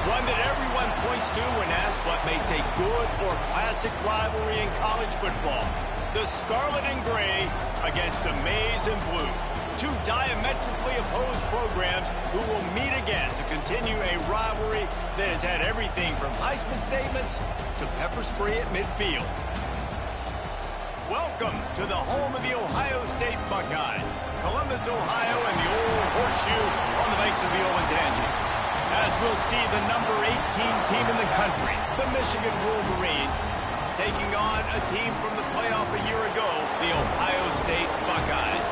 One that everyone points to when asked what makes a good or classic rivalry in college football. The Scarlet and Gray against the Maize and Blue. Two diametrically opposed programs who will meet again to continue a rivalry that has had everything from Heisman statements to pepper spray at midfield. Welcome to the home of the Ohio State Buckeyes, Columbus, Ohio, and the old horseshoe on the banks of the Olentangy. As we'll see the number 18 team in the country, the Michigan Wolverines, taking on a team from the playoff a year ago, the Ohio State Buckeyes.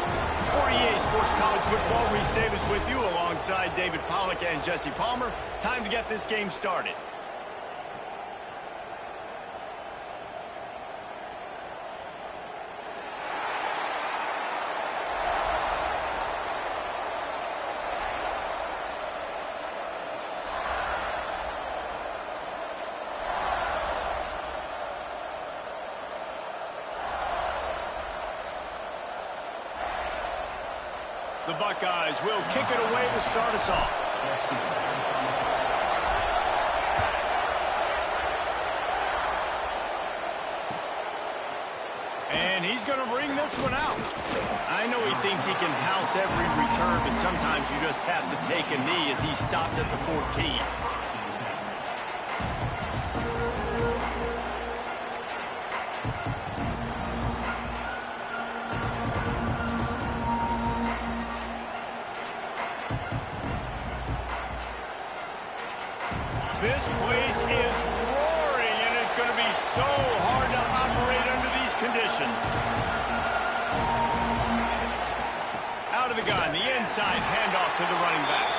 For EA Sports College Football, Reese Davis with you alongside David Pollack and Jesse Palmer. Time to get this game started. The Buckeyes will kick it away to start us off. And he's going to bring this one out. I know he thinks he can house every return, but sometimes you just have to take a knee as he stopped at the 14. This place is roaring, and it's going to be so hard to operate under these conditions. Out of the gun, the inside handoff to the running back.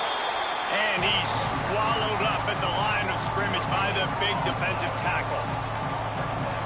And he's swallowed up at the line of scrimmage by the big defensive tackle.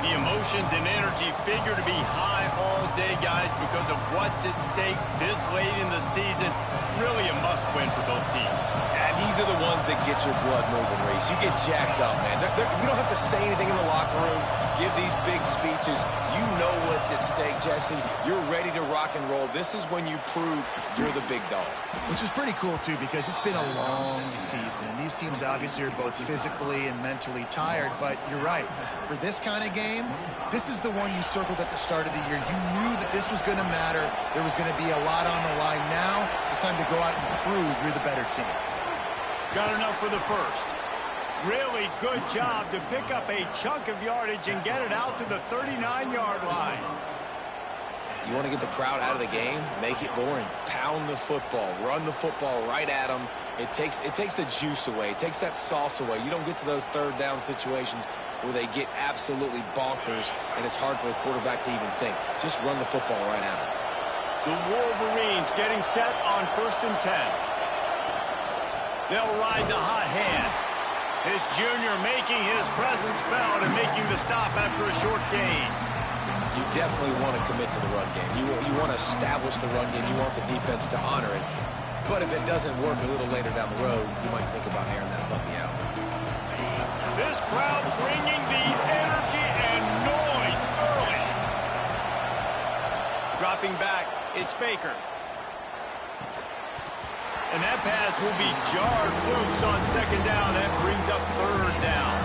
The emotions and energy figure to be high all day, guys, because of what's at stake this late in the season. Really a must-win for both teams. And these are the ones that get your blood moving, Reese. You get jacked up, man. We don't have to say anything in the locker room, give these big speeches. You know what's at stake, Jesse. You're ready to rock and roll. This is when you prove you're the big dog. Which is pretty cool, too, because it's been a long season. And these teams obviously are both physically and mentally tired. But you're right. For this kind of game, this is the one you circled at the start of the year. You knew that this was going to matter. There was going to be a lot on the line. Now it's time to go out and prove you're the better team. Got enough for the first. Really good job to pick up a chunk of yardage and get it out to the 39-yard line. You want to get the crowd out of the game? Make it boring. Pound the football. Run the football right at them. It takes the juice away. It takes that sauce away. You don't get to those third down situations where they get absolutely bonkers, and it's hard for the quarterback to even think. Just run the football right at them. The Wolverines getting set on 1st and 10. They'll ride the hot hand. This junior making his presence felt and making the stop after a short gain. You definitely want to commit to the run game. You want to establish the run game. You want the defense to honor it. But if it doesn't work a little later down the road, you might think about airing that puppy out. This crowd bringing the energy and noise early. Dropping back, it's Baker. And that pass will be jarred loose on 2nd down. That brings up 3rd down.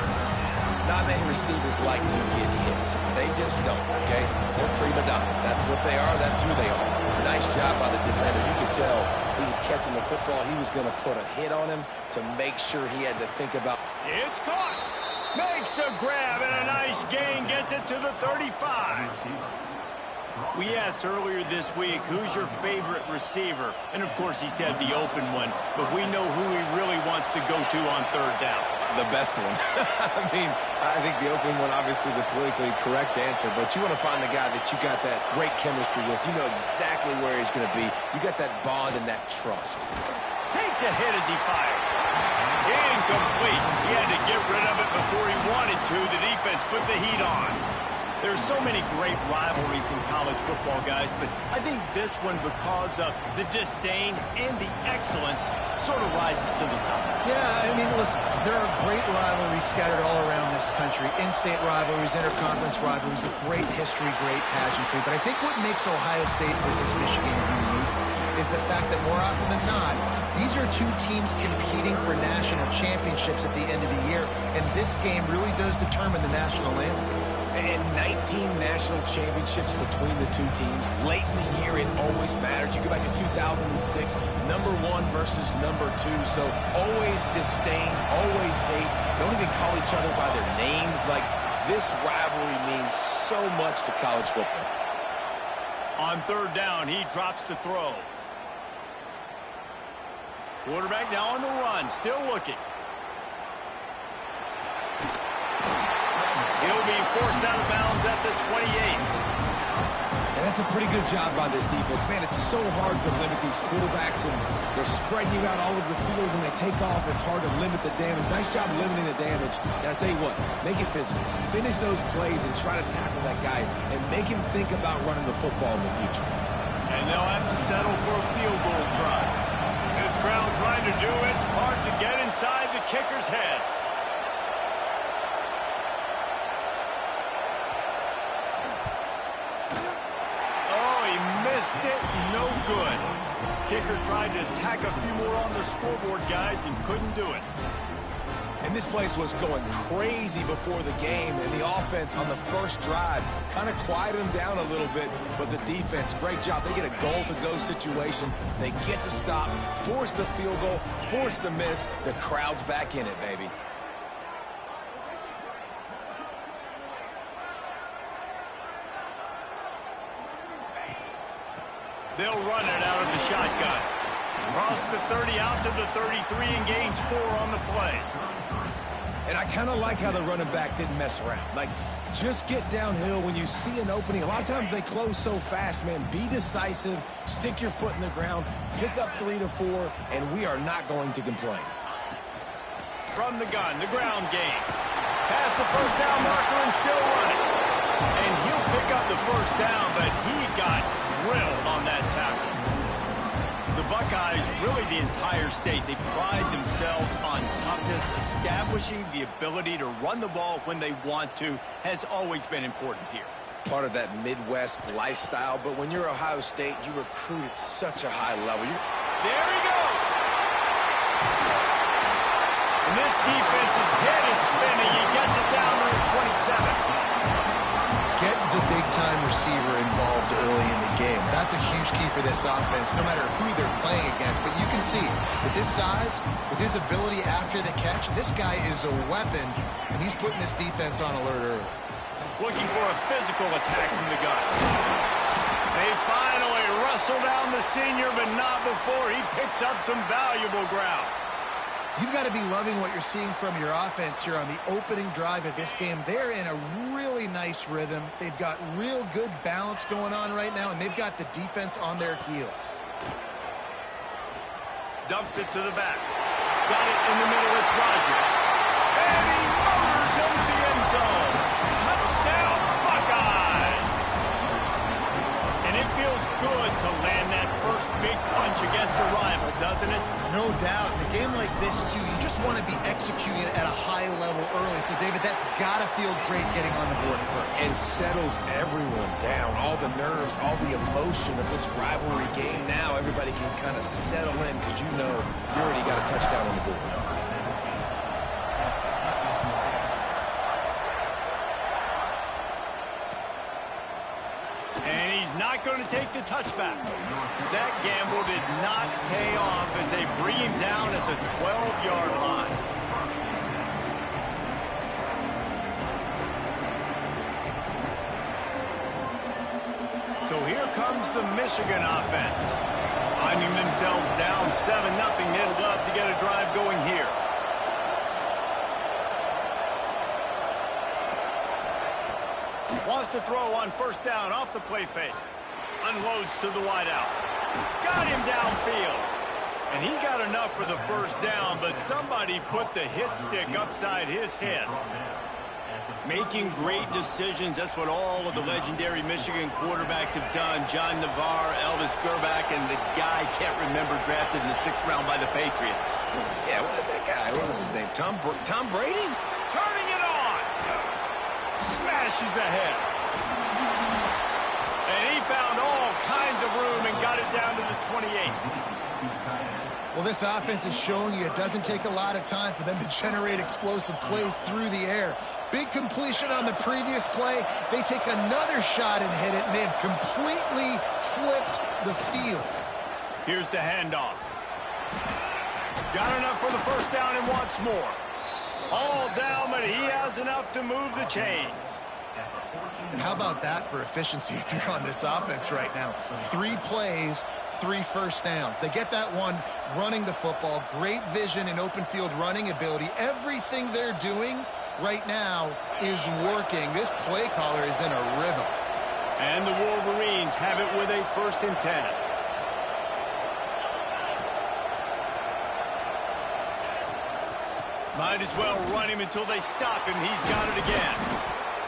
Not many receivers like to get hit. They just don't, okay? They're prima donnas. That's what they are. That's who they are. Nice job by the defender. You could tell he was catching the football. He was going to put a hit on him to make sure he had to think about. It's caught. Makes the grab and a nice gain. Gets it to the 35. We asked earlier this week, who's your favorite receiver? And, of course, he said the open one. But we know who he really wants to go to on 3rd down. The best one. I mean, I think the open one, obviously the politically correct answer. But you want to find the guy that you got that great chemistry with. You know exactly where he's going to be. You got that bond and that trust. Takes a hit as he fires. Incomplete. He had to get rid of it before he wanted to. The defense put the heat on. There's so many great rivalries in college football, guys, but I think this one, because of the disdain and the excellence, sort of rises to the top. Yeah, I mean, listen, there are great rivalries scattered all around this country. In-state rivalries, interconference rivalries, of great history, great pageantry. But I think what makes Ohio State versus Michigan unique is the fact that more often than not, these are two teams competing for national championships at the end of the year, and this game really does determine the national landscape. And 19 national championships between the two teams. Late in the year, it always mattered. You go back to 2006, #1 versus #2. So always disdain, always hate. Don't even call each other by their names. Like, this rivalry means so much to college football. On 3rd down, he drops to throw. Quarterback now on the run, still looking. He'll be forced out of bounds at the 28. And that's a pretty good job by this defense. Man, it's so hard to limit these quarterbacks, and they're spreading you out all over the field. When they take off, it's hard to limit the damage. Nice job limiting the damage. And I tell you what, make it physical. Finish those plays and try to tackle that guy and make him think about running the football in the future. And they'll have to settle for a field goal try. This crowd trying to do its part to get inside the kicker's head. Missed it, no good. Kicker tried to tack a few more on the scoreboard, guys, and couldn't do it. And this place was going crazy before the game, and the offense on the first drive kind of quieted them down a little bit, but the defense, great job. They get a goal-to-go situation. They get the stop, force the field goal, force the miss. The crowd's back in it, baby. They'll run it out of the shotgun. Cross the 30 out to the 33 and gains 4 on the play. And I kind of like how the running back didn't mess around. Like, just get downhill when you see an opening. A lot of times they close so fast, man. Be decisive, stick your foot in the ground, pick up 3 to 4, and we are not going to complain. From the gun, the ground game. Past the first down marker and still running. And he'll pick up the first down, but he got drilled on that tackle. The Buckeyes, really the entire state, they pride themselves on toughness. Establishing the ability to run the ball when they want to has always been important here. Part of that Midwest lifestyle, but when you're Ohio State, you recruit at such a high level. There he goes! And this defense's head is spinning. He gets it down to the 27. Get the big-time receiver involved early in the game. That's a huge key for this offense, no matter who they're playing against. But you can see, with his size, with his ability after the catch, this guy is a weapon, and he's putting this defense on alert early. Looking for a physical attack from the gun. They finally wrestle down the senior, but not before he picks up some valuable ground. You've got to be loving what you're seeing from your offense here on the opening drive of this game. They're in a really nice rhythm. They've got real good balance going on right now, and they've got the defense on their heels. Dumps it to the back. Got it in the middle. It's Rodgers. And he motors into the end zone. Touchdown, Buckeyes! And it feels good to land that first big punch against a rival, doesn't it? No doubt. In a game like this, too, you just want to be executing it at a high level early. So, David, that's got to feel great getting on the board first. And settles everyone down. All the nerves, all the emotion of this rivalry game. Now everybody can kind of settle in because you know you already got a touchdown on the board. And he's not going to take the touchback. That gamble did not pay off as they bring him down at the 12-yard line. So here comes the Michigan offense. Finding themselves down 7-0. They'd love to get a drive going here. Wants to throw on first down off the play fake. Unloads to the wideout. Got him downfield. And he got enough for the first down, but somebody put the hit stick upside his head. Making great decisions, that's what all of the legendary Michigan quarterbacks have done. John Navarre, Elvis Grbac, and the guy, can't remember, drafted in the 6th round by the Patriots. Yeah, that guy, what was his name? Tom Brady? Turning it on! Smashes ahead. And he found all kinds of room and got got it down to the 28. Well, this offense is showing you it doesn't take a lot of time for them to generate explosive plays through the air. Big completion on the previous play. They take another shot and hit it, and they've completely flipped the field. Here's the handoff. Got enough for the first down and wants more. All down, but he has enough to move the chains. And how about that for efficiency if you're on this offense right now? 3 plays, 3 first downs. They get that one running the football, great vision and open field running ability. Everything they're doing right now is working. This play caller is in a rhythm. And the Wolverines have it with a 1st and 10. Might as well run him until they stop him. He's got it again.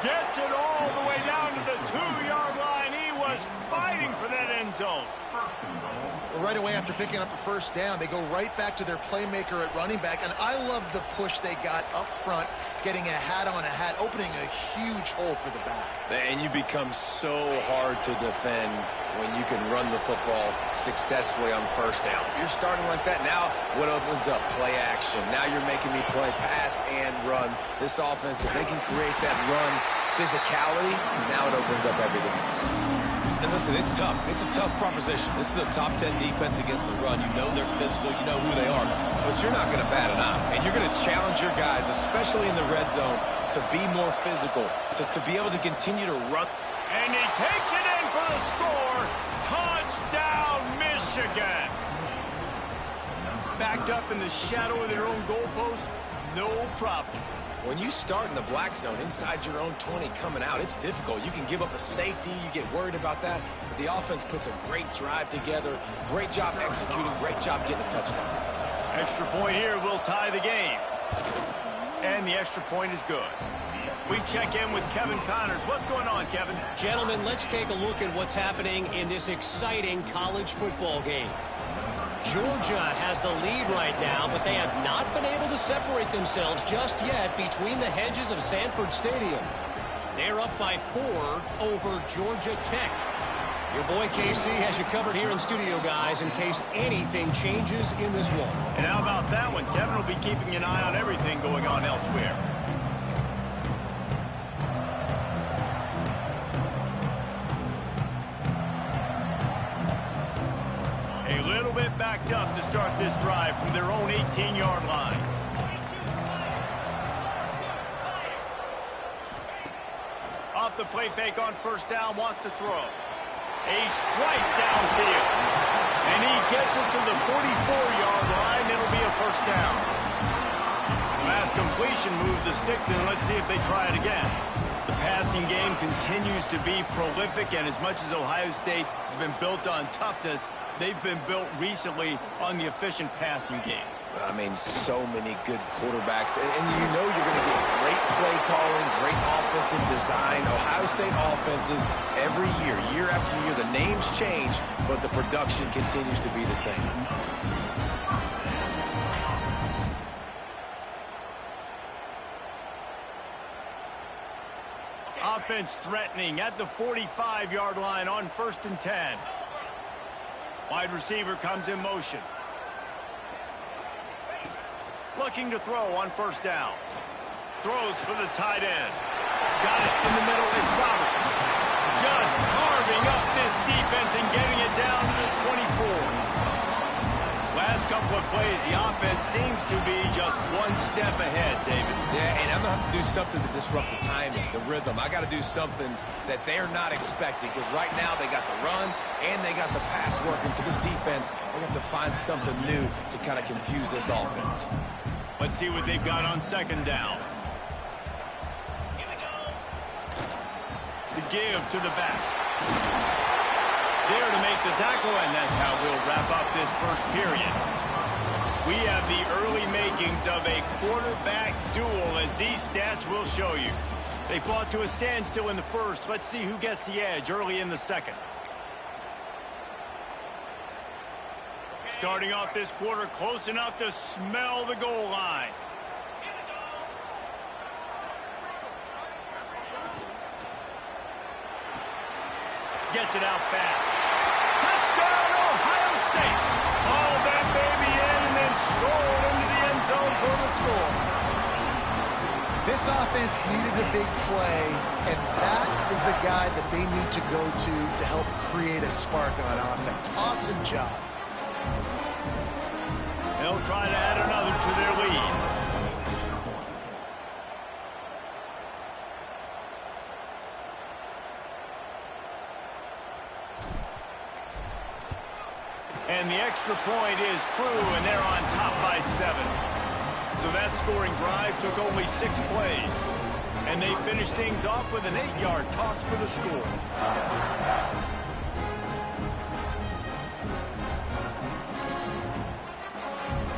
Gets it all the way down to the 2-yard line. He was fighting for that end zone. Well, right away after picking up a first down, they go right back to their playmaker at running back. And I love the push they got up front, getting a hat on a hat, opening a huge hole for the back. And you become so hard to defend when you can run the football successfully on 1st down. You're starting like that. Now what opens up? Play action. Now you're making me play pass and run. This offense, if they can create that run physicality, now it opens up everything else. And listen, it's tough. It's a tough proposition. This is a top 10 defense against the run. You know they're physical. You know who they are. But you're not going to bat an eye. And you're going to challenge your guys, especially in the red zone, to be more physical, to be able to continue to run. And he takes it in for the score. Touchdown, Michigan. Backed up in the shadow of their own goalpost, no problem. When you start in the black zone inside your own 20 coming out, it's difficult. You can give up a safety. You get worried about that. The offense puts a great drive together. Great job executing. Great job getting a touchdown. Extra point here will tie the game. And the extra point is good. We check in with Kevin Connors. What's going on, Kevin? Gentlemen, let's take a look at what's happening in this exciting college football game. Georgia has the lead right now, but they have not been able to separate themselves just yet between the hedges of Sanford Stadium. They're up by 4 over Georgia Tech. Your boy KC has you covered here in studio, guys, in case anything changes in this one. And how about that one? Kevin will be keeping an eye on everything going on elsewhere. A little bit backed up to start this drive from their own 18-yard line. Off the play fake on 1st down, wants to throw. A strike downfield. And he gets it to the 44-yard line. It'll be a 1st down. Last completion moved the sticks in. Let's see if they try it again. The passing game continues to be prolific, and as much as Ohio State has been built on toughness, they've been built recently on the efficient passing game. I mean, so many good quarterbacks. And you know you're going to get great play calling, great offensive design. Ohio State offenses every year after year, the names change, but the production continues to be the same. Offense threatening at the 45-yard line on 1st and 10. Wide receiver comes in motion. Looking to throw on 1st down. Throws for the tight end. Got it in the middle. It's Roberts. Just carving up this defense and getting it down to the 24. Last couple of plays, the offense seems to be just one step ahead, David. Yeah, and I'm going to have to do something to disrupt the timing, the rhythm. I got to do something that they're not expecting, because right now they got the run and they got the pass working. So this defense, we have to find something new to kind of confuse this offense. Let's see what they've got on 2nd down. The give to the back. There to make the tackle, and that's how we'll wrap up this 1st period. We have the early makings of a quarterback duel, as these stats will show you. They fought to a standstill in the 1st. Let's see who gets the edge early in the 2nd. Starting off this quarter close enough to smell the goal line. Gets it out fast. Touchdown, for the score. This offense needed a big play, and that is the guy that they need to go to help create a spark on offense. Awesome job. They'll try to add another to their lead. And the extra point is true, and they're on top by 7. So that scoring drive took only 6 plays. And they finished things off with an 8-yard toss for the score.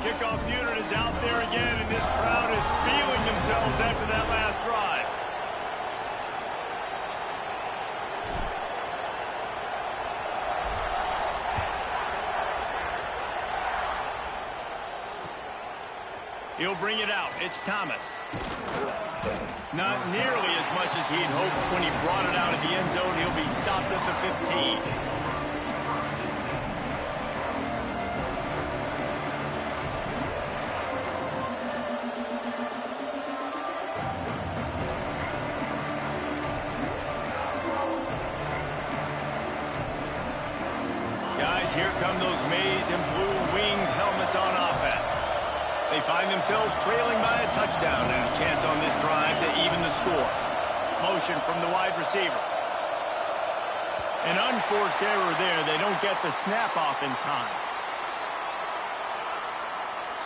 Kickoff unit is out there again, and this crowd is feeling themselves after that last drive. He'll bring it out. It's Thomas. Not nearly as much as he'd hoped when he brought it out of the end zone. He'll be stopped at the 15. Guys, here come those maize and blue winged helmets on offense. They find themselves trailing by a touchdown and a chance on this drive to even the score. Motion from the wide receiver. An unforced error there. They don't get the snap off in time.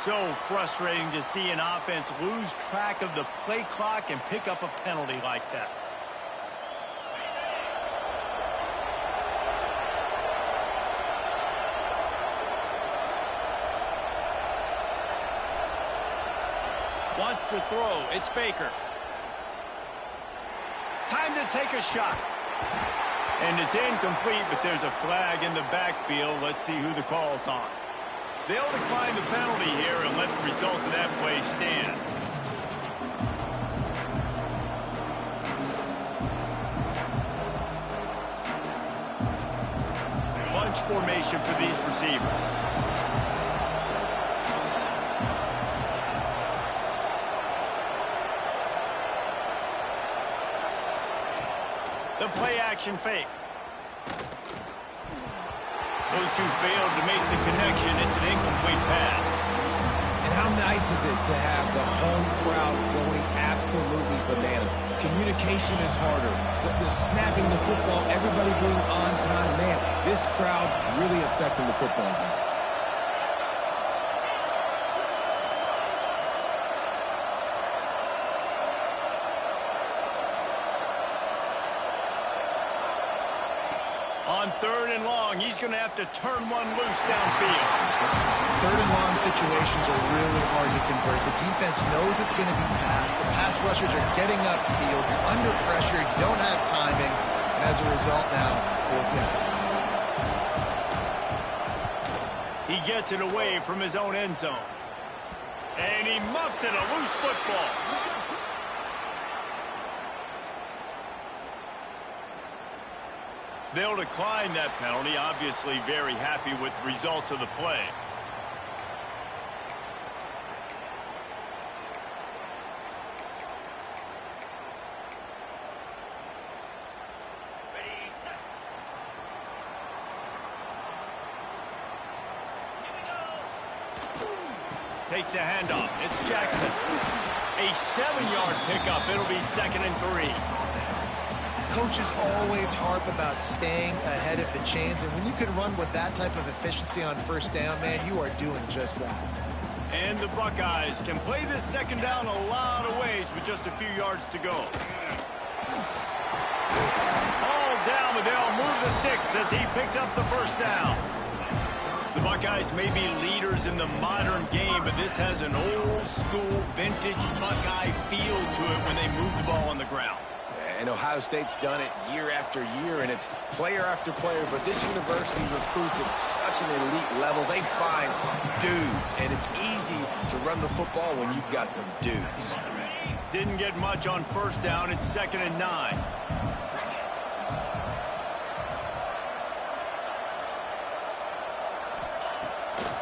So frustrating to see an offense lose track of the play clock and pick up a penalty like that. Wants to throw. It's Baker. Time to take a shot. And it's incomplete, but there's a flag in the backfield. Let's see who the call's on. They'll decline the penalty here and let the result of that play stand. Bunch formation for these receivers. The play-action fake. Those two failed to make the connection. It's an incomplete pass. And how nice is it to have the home crowd going absolutely bananas? Communication is harder, but the snapping the football, everybody being on time. Man, this crowd really affecting the football game. On 3rd and long, he's going to have to turn one loose downfield. 3rd and long situations are really hard to convert. The defense knows it's going to be passed. The pass rushers are getting upfield. You're under pressure. You don't have timing. And as a result now, 4th down. He gets it away from his own end zone. And he muffs it, a loose football. They'll decline that penalty, obviously very happy with the results of the play. Ready, set. Here we go. Takes the handoff. It's Jackson. A 7-yard pickup. It'll be 2nd and 3. Coaches always harp about staying ahead of the chains, and when you can run with that type of efficiency on 1st down, man, you are doing just that. And the Buckeyes can play this 2nd down a lot of ways with just a few yards to go. All down, but they'll move the sticks as he picks up the 1st down. The Buckeyes may be leaders in the modern game, but this has an old-school, vintage Buckeye feel to it when they move the ball on the ground. And Ohio State's done it year after year, and it's player after player. But this university recruits at such an elite level. They find dudes, and it's easy to run the football when you've got some dudes. Didn't get much on 1st down. It's 2nd and 9.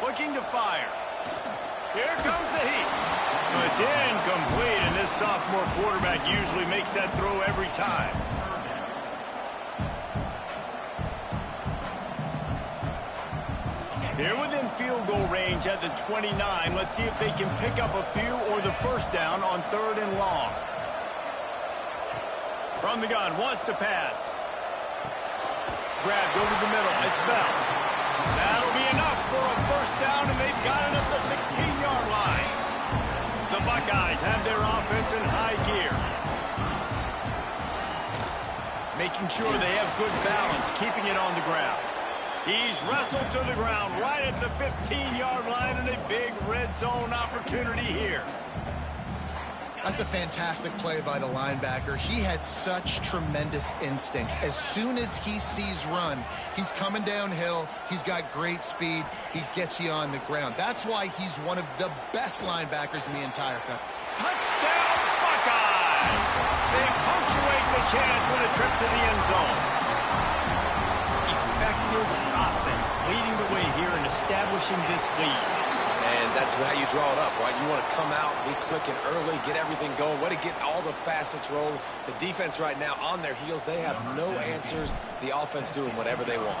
Looking to fire. Here comes the heat. It's incomplete, and this sophomore quarterback usually makes that throw every time. They're within field goal range at the 29. Let's see if they can pick up a few or the first down on 3rd and long. From the gun, wants to pass. Grabbed over the middle. It's Bell. That'll be enough for a first down, and they've got it at the 16-yard line. The Buckeyes have their offense in high gear. Making sure they have good balance, keeping it on the ground. He's wrestled to the ground right at the 15-yard line, and a big red zone opportunity here. That's a fantastic play by the linebacker. He has such tremendous instincts. As soon as he sees run, he's coming downhill. He's got great speed. He gets you on the ground. That's why he's one of the best linebackers in the entire country. Touchdown, Buckeyes! They punctuate the chance with a trip to the end zone. Effective offense leading the way here and establishing this lead. And that's how you draw it up, right? You want to come out, be clicking early, get everything going, want to get all the facets rolling. The defense right now on their heels, they have no answers. The offense doing whatever they want.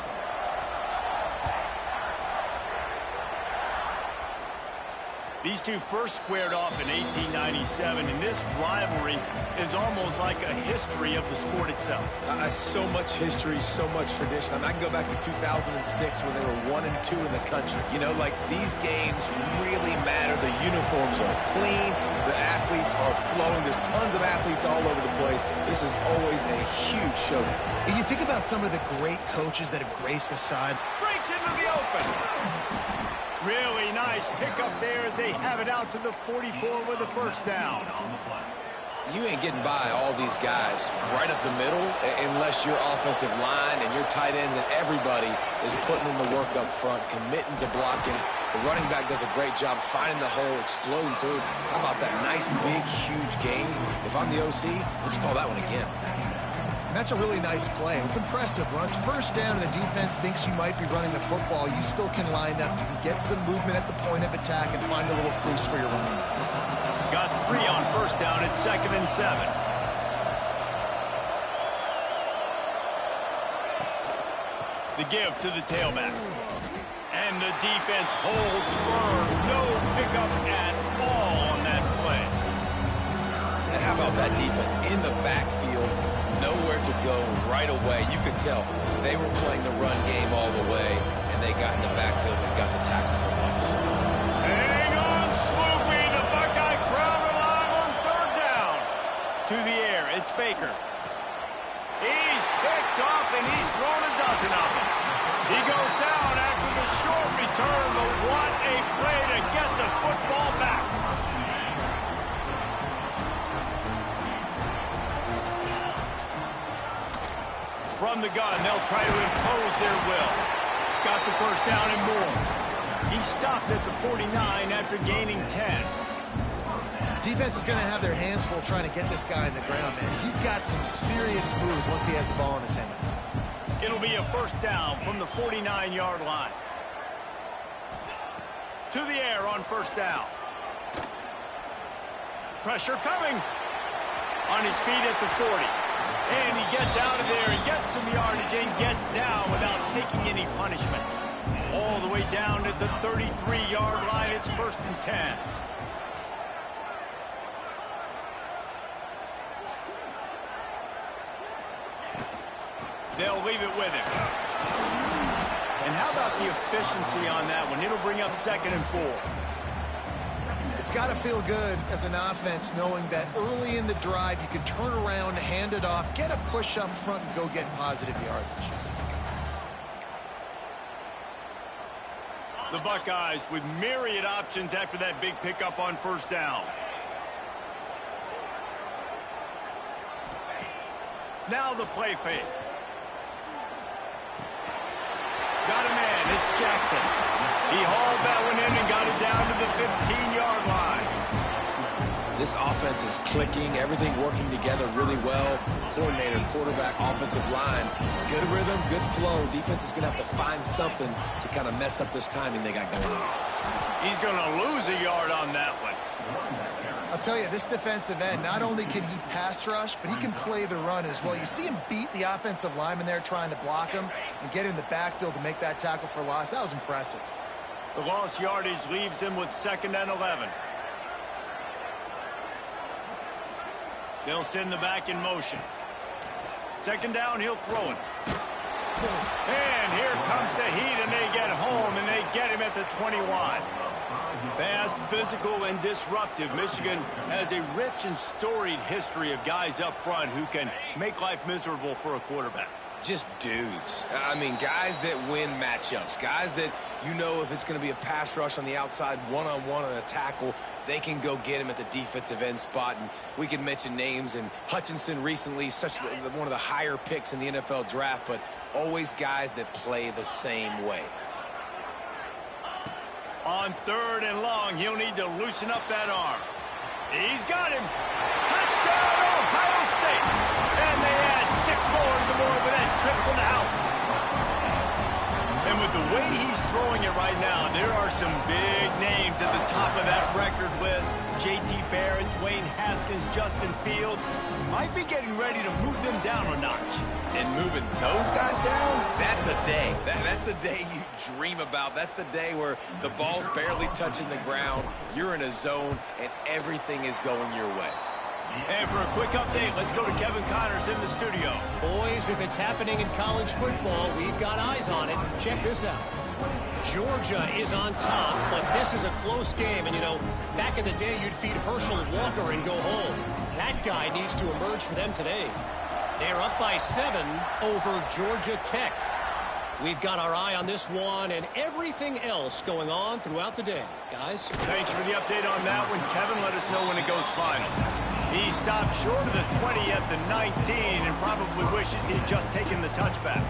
These two first squared off in 1897, and this rivalry is almost like a history of the sport itself. So much history, so much tradition. I mean, I can go back to 2006 when they were 1 and 2 in the country. You know, like, these games really matter. The uniforms are clean. The athletes are flowing. There's tons of athletes all over the place. This is always a huge showdown. And you think about some of the great coaches that have graced the side. Breaks into the open. Really nice pickup there as they have it out to the 44 with a first down. You ain't getting by all these guys right up the middle unless your offensive line and your tight ends and everybody is putting in the work up front, committing to blocking. The running back does a great job finding the hole, exploding through. How about that nice, big, huge gain? If I'm the OC, let's call that one again. And that's a really nice play. It's impressive. When it's first down and the defense thinks you might be running the football, you still can line up. You can get some movement at the point of attack and find a little crease for your running back. Got 3 on first down at 2nd and 7. The give to the tailback. And the defense holds firm. No pickup at all on that play. And how about that defense in the backfield? Nowhere to go right away. You could tell they were playing the run game all the way, and they got in the backfield and got the tackle for once. Hang on, Sloopy. The Buckeye crowd alive on 3rd down. To the air, it's Baker. He's picked off, and he's thrown a dozen of them. He goes down after the short return, but what a play to get the football back. From the gun, they'll try to impose their will. Got the first down and more. He stopped at the 49 after gaining 10. Defense is going to have their hands full trying to get this guy in the ground, man. He's got some serious moves once he has the ball in his hands. It'll be a first down from the 49-yard line. To the air on first down. Pressure coming. On his feet at the 40. And he gets out of there and gets some yardage and gets down without taking any punishment. All the way down at the 33-yard line. It's 1st and 10. They'll leave it with him. And how about the efficiency on that one? It'll bring up 2nd and 4. It's got to feel good as an offense knowing that early in the drive you can turn around, hand it off, get a push up front, and go get positive yardage. The Buckeyes with myriad options after that big pickup on first down. Now the play fake. Got a man. It's Jackson. He hauled that one in and got it down to the 15-yard line. This offense is clicking, everything working together really well. Coordinator, quarterback, offensive line. Good rhythm, good flow. Defense is going to have to find something to kind of mess up this timing they got going on. He's going to lose a yard on that one. I'll tell you, this defensive end, not only can he pass rush, but he can play the run as well. You see him beat the offensive lineman there trying to block him and get in the backfield to make that tackle for loss. That was impressive. The lost yardage leaves him with 2nd and 11. They'll send the back in motion. 2nd down, he'll throw it. And here comes the heat, and they get home, and they get him at the 21. Fast, physical, and disruptive. Michigan has a rich and storied history of guys up front who can make life miserable for a quarterback. Just dudes. I mean, guys that win matchups. Guys that, you know, if it's going to be a pass rush on the outside, one-on-one on a tackle, they can go get him at the defensive end spot. And we can mention names. And Hutchinson recently, one of the higher picks in the NFL draft, but always guys that play the same way. On 3rd and long, he'll need to loosen up that arm. He's got him. Touchdown, Ohio State. And they add 6 more to the board with that trip to the house. And with the way he's throwing it right now, there are some big names at the top of that record list. J.T. Barrett, Dwayne Haskins, Justin Fields might be getting ready to move them down a notch. And moving those guys down, that's a day. That's the day you dream about. That's the day where the ball's barely touching the ground, you're in a zone, and everything is going your way. And for a quick update, let's go to Kevin Connors in the studio. Boys, if it's happening in college football, we've got eyes on it. Check this out. Georgia is on top, but this is a close game. And, you know, back in the day, you'd feed Herschel Walker and go home. That guy needs to emerge for them today. They're up by 7 over Georgia Tech. We've got our eye on this one and everything else going on throughout the day. Guys? Thanks for the update on that one, Kevin. Let us know when it goes final. He stopped short of the 20 at the 19 and probably wishes he'd just taken the touchback.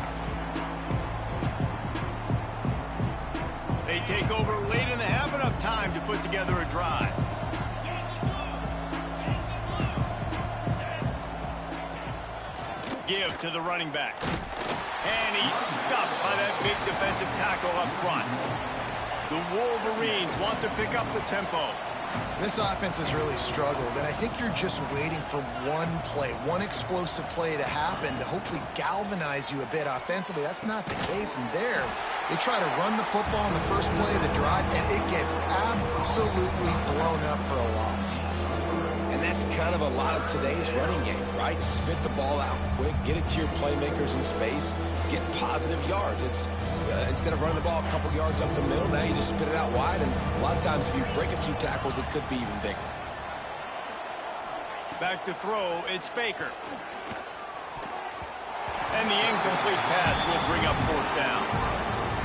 They take over late and have enough time to put together a drive. Give to the running back. And he's stuffed by that big defensive tackle up front. The Wolverines want to pick up the tempo. This offense has really struggled, and I think you're just waiting for one play, one explosive play to happen to hopefully galvanize you a bit offensively. That's not the case, and there they try to run the football in the first play of the drive, and it gets absolutely blown up for a loss. And that's kind of a lot of today's running game, right? Spit the ball out quick, get it to your playmakers in space, get positive yards. It's instead of running the ball a couple yards up the middle, now you just spit it out wide, and a lot of times if you break a few tackles, it could be even bigger. Back to throw, it's Baker. And the incomplete pass will bring up 4th down.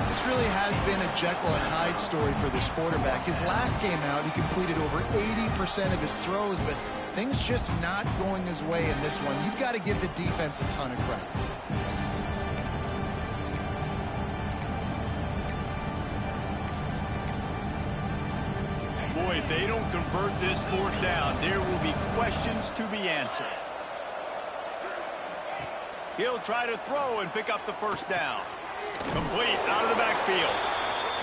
This really has been a Jekyll and Hyde story for this quarterback. His last game out, he completed over 80% of his throws, but things just not going his way in this one. You've got to give the defense a ton of credit. Boy, if they don't convert this 4th down, there will be questions to be answered. He'll try to throw and pick up the 1st down. Complete out of the backfield.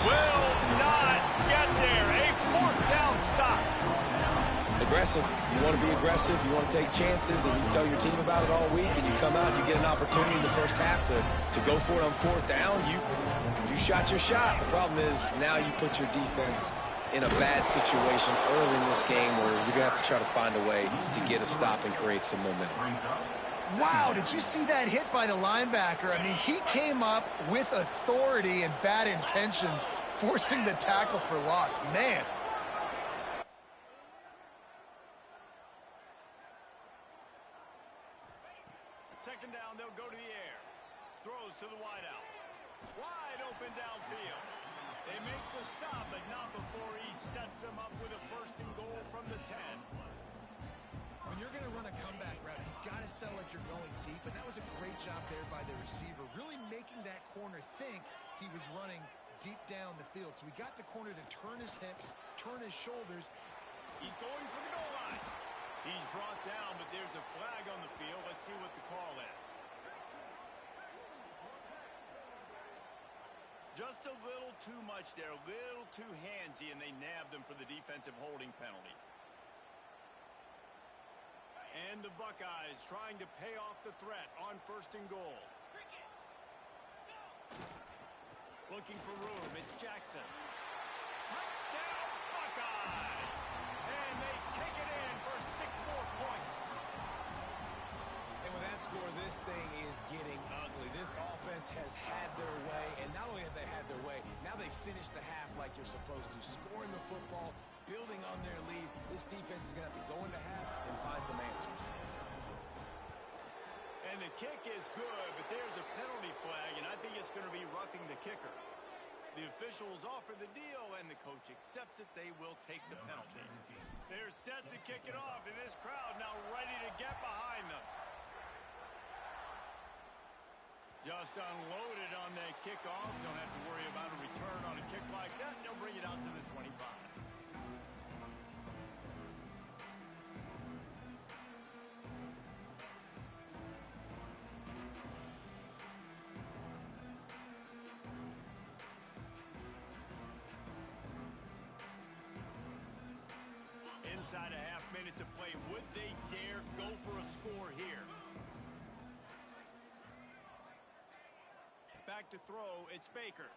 Will not get there. A 4th down stop. Aggressive. You want to be aggressive. You want to take chances, and you tell your team about it all week, and you come out and you get an opportunity in the first half to go for it on 4th down. You shot your shot. The problem is now you put your defense in a bad situation early in this game where you're going to have to try to find a way to get a stop and create some momentum. Wow, did you see that hit by the linebacker? I mean, he came up with authority and bad intentions, forcing the tackle for loss. Man. Second down, they'll go to the air. Throws to the wideout. Wide open downfield. They make the stop, but not before he sets them up with a 1st and goal from the 10. When you're going to run a comeback route, you've got to sell like you're going deep, and that was a great job there by the receiver, really making that corner think he was running deep down the field. So we got the corner to turn his hips, turn his shoulders. He's going for the goal line. He's brought down, but there's a flag on the field. Let's see what the call is. Just a little too much there, a little too handsy, and they nabbed them for the defensive holding penalty. And the Buckeyes trying to pay off the threat on 1st and goal. Looking for room, it's Jackson. Touchdown, Buckeyes! And they take it in for 6 more points. And with that score, this thing is getting ugly. This offense has had their way, and not only have they had their way, now they finish the half like you're supposed to, scoring the football, building on their lead. This defense is going to have to go into half and find some answers. And the kick is good, but there's a penalty flag, and I think it's going to be roughing the kicker. The officials offer the deal, and the coach accepts it. They will take the penalty. They're set to kick it off, and this crowd now ready to get behind them. Just unloaded on that kickoff. Don't have to worry about a return on a kick like that. They'll bring it out to the 25. Inside a half minute to play. Would they dare go for a score here? Back to throw, it's Baker.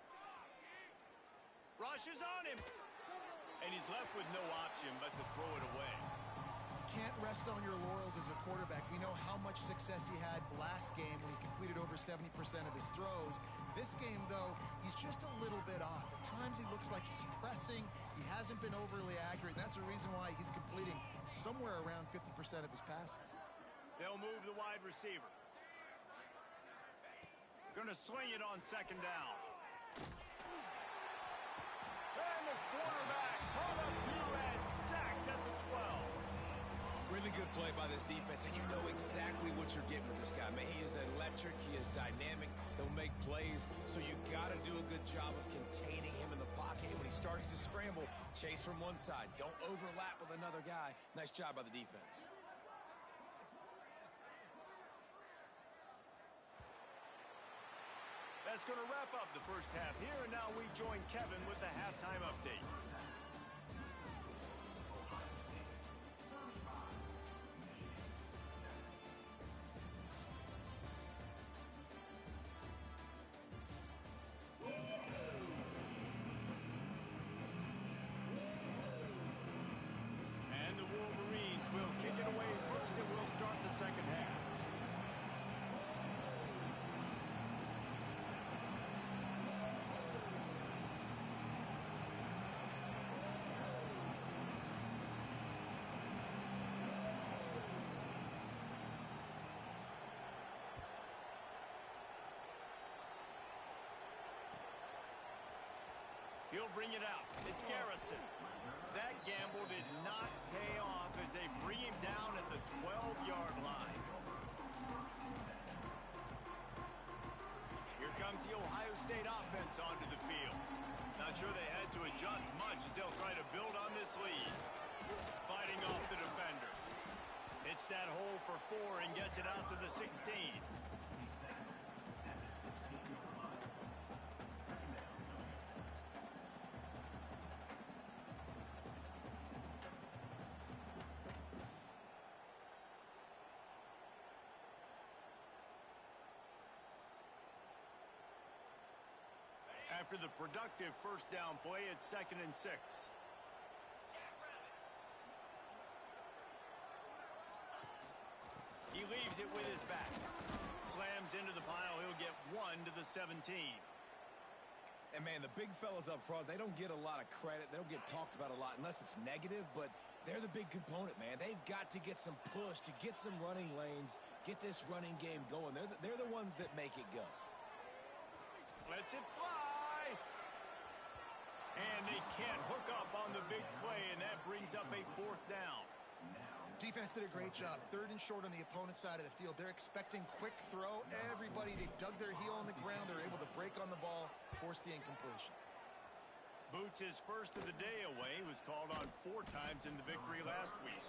Rushes on him. And he's left with no option but to throw it away. Can't rest on your laurels as a quarterback. We know how much success he had last game when he completed over 70% of his throws. This game, though, he's just a little bit off. At times he looks like he's pressing. He hasn't been overly accurate. That's a reason why he's completing somewhere around 50% of his passes. They'll move the wide receiver. Gonna swing it on 2nd down. And the quarterback caught up to and sacked at the 12. Really good play by this defense, and you know exactly what you're getting with this guy. Man, he is electric. He is dynamic. He'll make plays, so you got to do a good job of containing him in the pocket. And when he starts to scramble, chase from one side. Don't overlap with another guy. Nice job by the defense. That's going to wrap up the first half here, and now we join Kevin with the halftime update. And the Wolverines will kick it away first, and we'll start the second half. He'll bring it out. It's Garrison. That gamble did not pay off as they bring him down at the 12-yard line. Here comes the Ohio State offense onto the field. Not sure they had to adjust much as they'll try to build on this lead. Fighting off the defender. Hits that hole for 4 and gets it out to the 16. After the productive first down play, it's 2nd and 6. He leaves it with his back. Slams into the pile. He'll get 1 to the 17. And, man, the big fellas up front, they don't get a lot of credit. They don't get talked about a lot unless it's negative, but they're the big component, man. They've got to get some push, to get some running lanes, get this running game going. They're the ones that make it go. Lets it fly. And they can't hook up on the big play, and that brings up a 4th down. Defense did a great job. 3rd and short on the opponent's side of the field. They're expecting quick throw. Everybody, they dug their heel on the ground. They're able to break on the ball, force the incompletion. Boots his first of the day away. Was called on 4 times in the victory last week.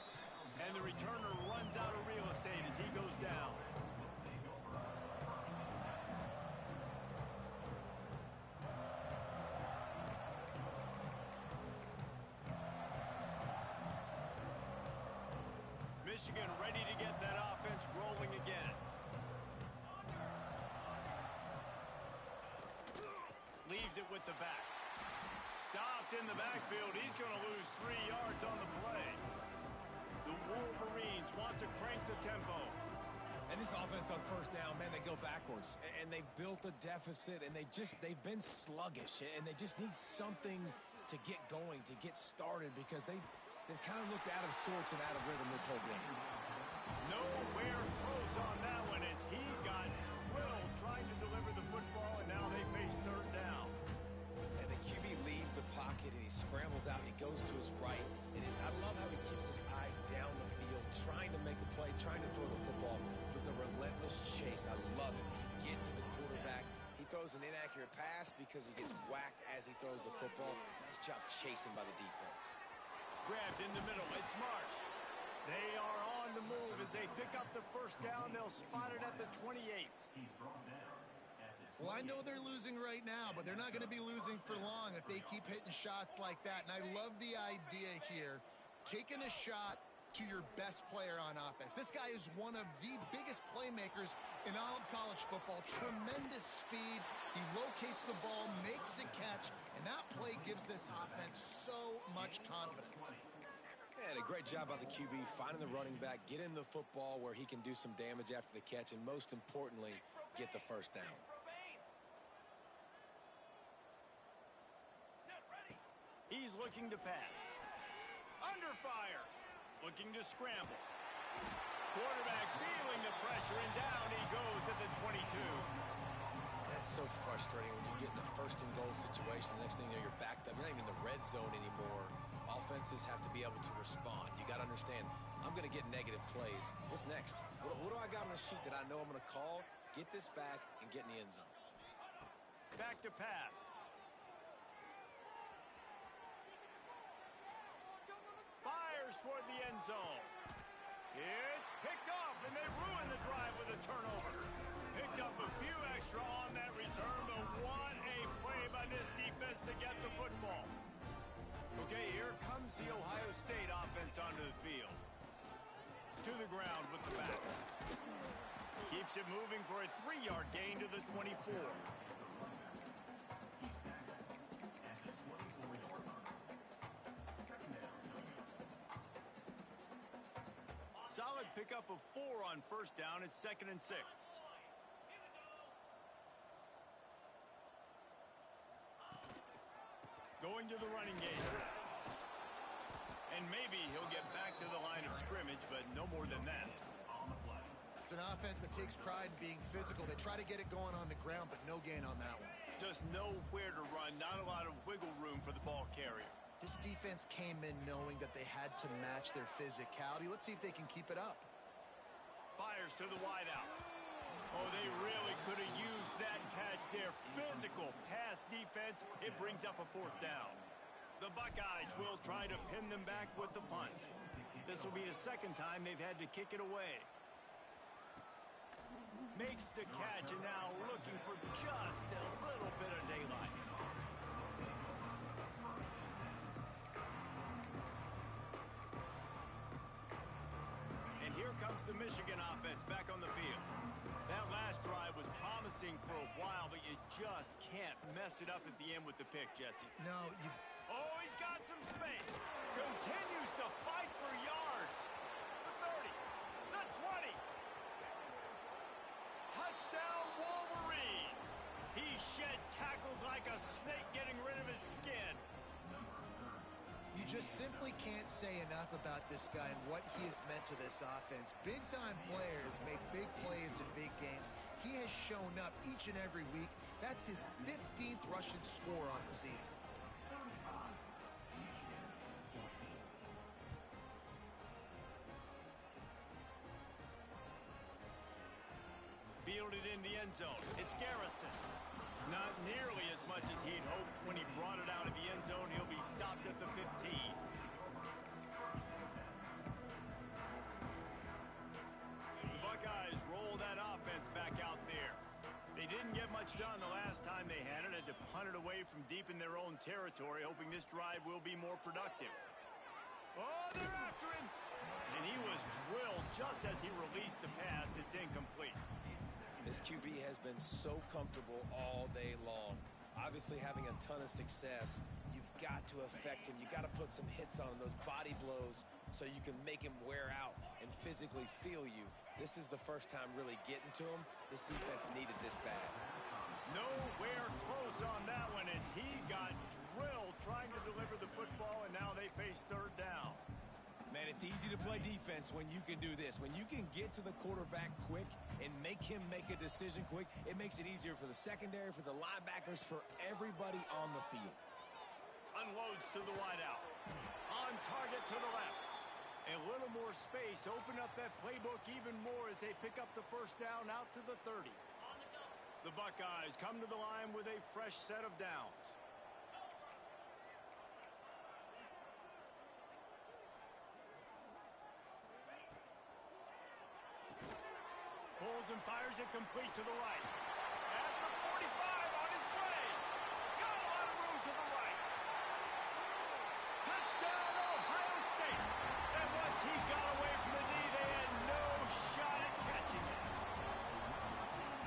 And the returner runs out of real estate as he goes down. Michigan ready to get that offense rolling again. Leaves it with the back. Stopped in the backfield. He's going to lose 3 yards on the play. The Wolverines want to crank the tempo. And this offense on first down, man, they go backwards. And they've built a deficit, and they've been sluggish. And they just need something to get going, to get started, because they've kind of looked out of sorts and out of rhythm this whole game. Nowhere close on that one as he got drilled trying to deliver the football, and now they face third down. And the QB leaves the pocket, and he scrambles out, and he goes to his right. And I love how he keeps his eyes down the field, trying to make a play, trying to throw the football with a relentless chase. I love it. Get to the quarterback. He throws an inaccurate pass because he gets whacked as he throws the football. Nice job chasing by the defense. Grabbed in the middle. It's Marsh. They are on the move as they pick up the first down. They'll spot it at the 28. Well, I know they're losing right now, but they're not going to be losing for long if they keep hitting shots like that. And I love the idea here, taking a shot to your best player on offense. This guy is one of the biggest playmakers in all of college football. Tremendous speed. He locates the ball, makes a catch, and that play gives this offense so much confidence. And a great job by the QB finding the running back, getting the football where he can do some damage after the catch, and most importantly, get the first down. He's looking to pass. Under fire. Looking to scramble. Quarterback feeling the pressure, and down he goes at the 22. That's so frustrating when you get in a first-and-goal situation. The next thing you know, you're backed up. You're not even in the red zone anymore. Offenses have to be able to respond. You got to understand, I'm going to get negative plays. What's next? What do I got on the sheet that I know I'm going to call? Get this back and get in the end zone. Back to pass. Fires toward the end zone. It's picked off, and they ruin the drive with a turnover. Picked up a few extra on that return, but what a play by this defense to get the football. Okay, here comes the Ohio State offense onto the field. To the ground with the back. Keeps it moving for a 3-yard gain to the 24. Solid pickup of 4 on first down. It's 2nd and 6. Going to the running game. And maybe he'll get back to the line of scrimmage, but no more than that. It's an offense that takes pride in being physical. They try to get it going on the ground, but no gain on that one. Just nowhere to run. Not a lot of wiggle room for the ball carrier. This defense came in knowing that they had to match their physicality. Let's see if they can keep it up. Fires to the wideout. Oh, they really could have used that catch there. Physical pass defense. It brings up a 4th down. The Buckeyes will try to pin them back with the punt. This will be the 2nd time they've had to kick it away. Makes the catch, and now looking for just a little bit of daylight. And here comes the Michigan offense back on the field. That last drive was promising for a while, but you just can't mess it up at the end with the pick, Jesse. No, you... Oh, he's got some space. Continues to fight for yards. The 30, the 20. Touchdown, Wolverines. He shed tackles like a snake getting rid of his skin. You just simply can't say enough about this guy and what he has meant to this offense. Big-time players make big plays in big games. He has shown up each and every week. That's his 15th rushing score on the season. Fielded in the end zone. It's Garrison. Not nearly as much as he'd hoped when he brought it out of the end zone. He'll be stopped at the 15. The Buckeyes roll that offense back out there. They didn't get much done the last time they had it. Had to punt it away from deep in their own territory, hoping this drive will be more productive. Oh, they're after him. And he was drilled just as he released the pass. It's incomplete. This QB has been so comfortable all day long. Obviously having a ton of success. You've got to affect him. You've got to put some hits on him, those body blows, so you can make him wear out and physically feel you. This is the first time really getting to him. This defense needed this bad. Nowhere close on that one as he got drilled trying to deliver the football, and now they face third down. Man, it's easy to play defense when you can do this. When you can get to the quarterback quick and make him make a decision quick, it makes it easier for the secondary, for the linebackers, for everybody on the field. Unloads to the wideout. On target to the left. A little more space. Open up that playbook even more as they pick up the first down out to the 30. The Buckeyes come to the line with a fresh set of downs. Pulls and fires it complete to the right. At the 45 on his way. Got a lot of room to the right. Touchdown, Ohio State. And once he got away from the knee, they had no shot at catching it.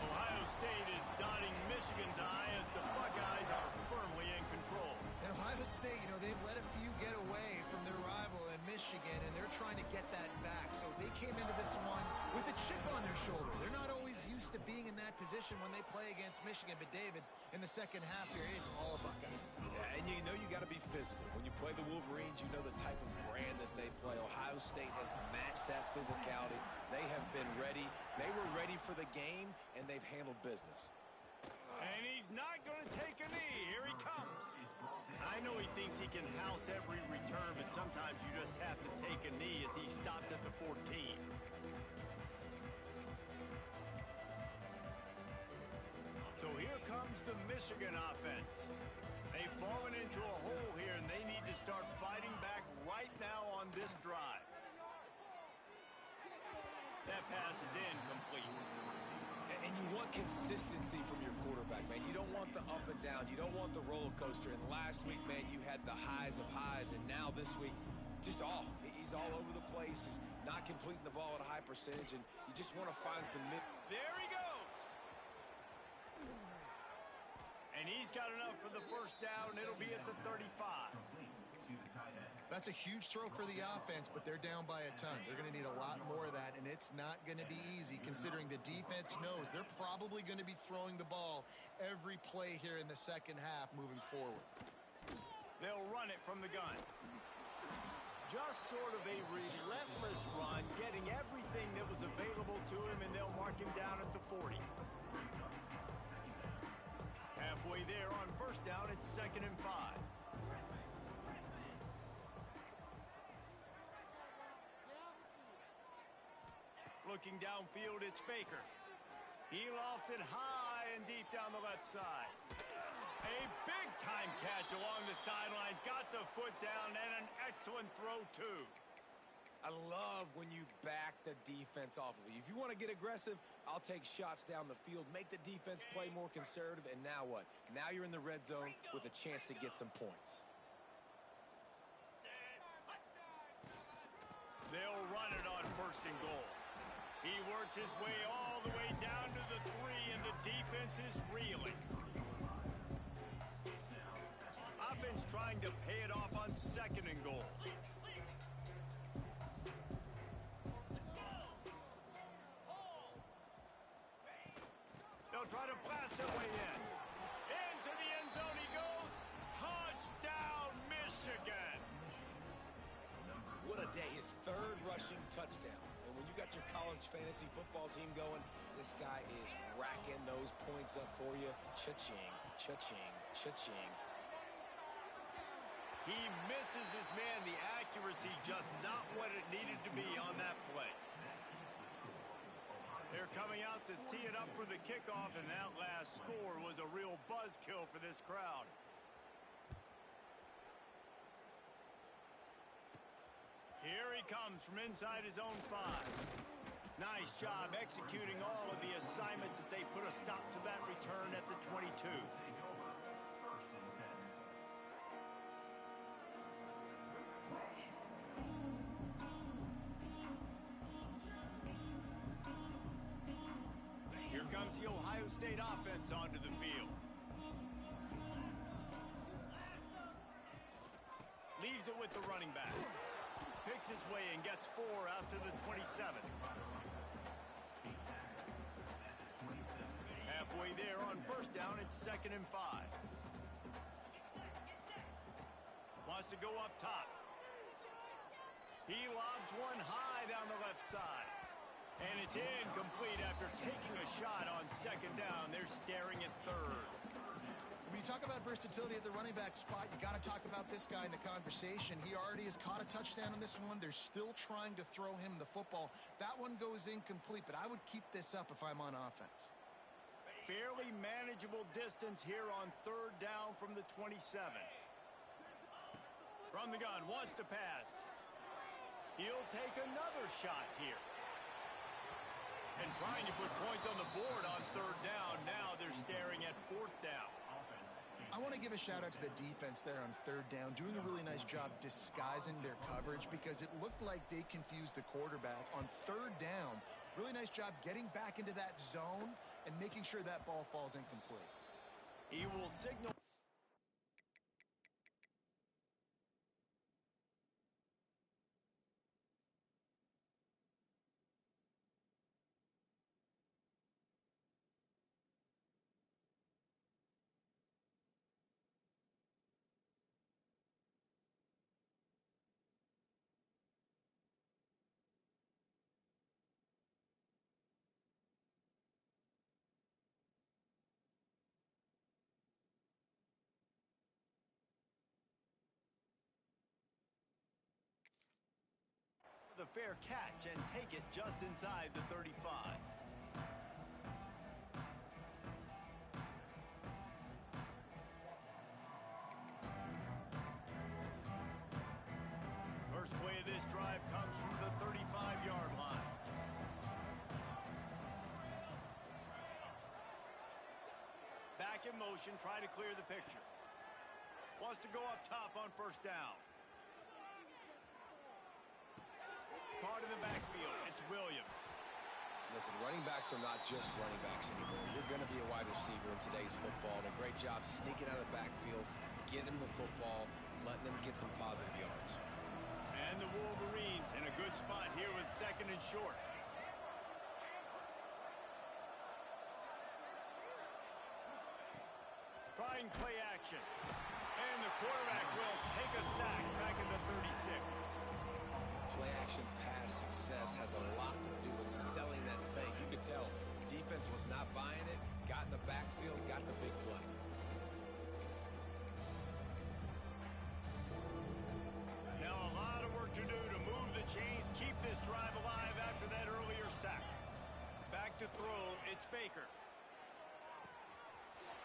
Ohio State is dotting Michigan's eye as the Buckeyes are firmly in control. And Ohio State, you know, they've let a few get away from their rival in Michigan, and they're trying to get that back. So they came into this one with a chip on their shoulder. They're not always used to being in that position when they play against Michigan. But, David, in the second half here, it's all Buckeyes. Yeah, and you know you got to be physical. When you play the Wolverines, you know the type of brand that they play. Ohio State has matched that physicality. They have been ready. They were ready for the game, and they've handled business. And he's not going to take a knee. Here he comes. I know he thinks he can house every return, but sometimes you just have to take a knee as he stopped at the 14. So here comes the Michigan offense. They've fallen into a hole here, and they need to start fighting back right now on this drive. That pass is incomplete. And you want consistency from your quarterback, man. You don't want the up and down. You don't want the roller coaster. And last week, man, you had the highs of highs. And now this week, just off. He's all over the place. He's not completing the ball at a high percentage. And you just want to find some mid. There he goes. And he's got enough for the first down. It'll be at the 35. That's a huge throw for the offense, but they're down by a ton. They're going to need a lot more of that, and it's not going to be easy considering the defense knows they're probably going to be throwing the ball every play here in the second half moving forward. They'll run it from the gun. Just sort of a relentless run, getting everything that was available to him, and they'll mark him down at the 40. Halfway there on first down, it's 2nd and 5. Looking downfield, it's Baker. He lofts it high and deep down the left side. A big-time catch along the sidelines. Got the foot down and an excellent throw, too. I love when you back the defense off of you. If you want to get aggressive, I'll take shots down the field, make the defense play more conservative, and now what? Now you're in the red zone with a chance to get some points. They'll run it on 1st and goal. He works his way all the way down to the 3, and the defense is reeling. Offense trying to pay it off on 2nd and goal. They'll try to blast their way in. Into the end zone he goes. Touchdown, Michigan. What a day. His 3rd rushing touchdown. And when you got your college fantasy football team going, this guy is racking those points up for you. Cha-ching, cha-ching, cha-ching. He misses his man. The accuracy just not what it needed to be on that play. They're coming out to tee it up for the kickoff, and that last score was a real buzzkill for this crowd. Here he comes from inside his own 5. Nice job executing all of the assignments as they put a stop to that return at the 22. brings the Ohio State offense onto the field. Leaves it with the running back. Picks his way and gets 4 after the 27. Halfway there on first down, it's 2nd and 5. Wants to go up top. He lobs one high down the left side. And it's incomplete after taking a shot on 2nd down. They're staring at 3rd. When you talk about versatility at the running back spot, you got to talk about this guy in the conversation. He already has caught a touchdown on this one. They're still trying to throw him the football. That one goes incomplete, but I would keep this up if I'm on offense. Fairly manageable distance here on 3rd down from the 27. From the gun, wants to pass. He'll take another shot here. And trying to put points on the board on 3rd down. Now they're staring at 4th down. I want to give a shout out to the defense there on 3rd down, doing a really nice job disguising their coverage because it looked like they confused the quarterback on 3rd down. Really nice job getting back into that zone and making sure that ball falls incomplete. He will signal. The fair catch and take it just inside the 35. First play of this drive comes from the 35-yard line. Back in motion, try to clear the picture. Wants to go up top on 1st down. Caught in the backfield, it's Williams. Listen, running backs are not just running backs anymore. You're going to be a wide receiver in today's football, and a great job sneaking out of the backfield, getting them the football, letting them get some positive yards. And the Wolverines in a good spot here with 2nd and short. Trying play action. And the quarterback will take a sack back in the 36. Play-action pass success has a lot to do with selling that fake. You could tell defense was not buying it, got in the backfield, got the big play. Now a lot of work to do to move the chains, keep this drive alive after that earlier sack. Back to throw, it's Baker.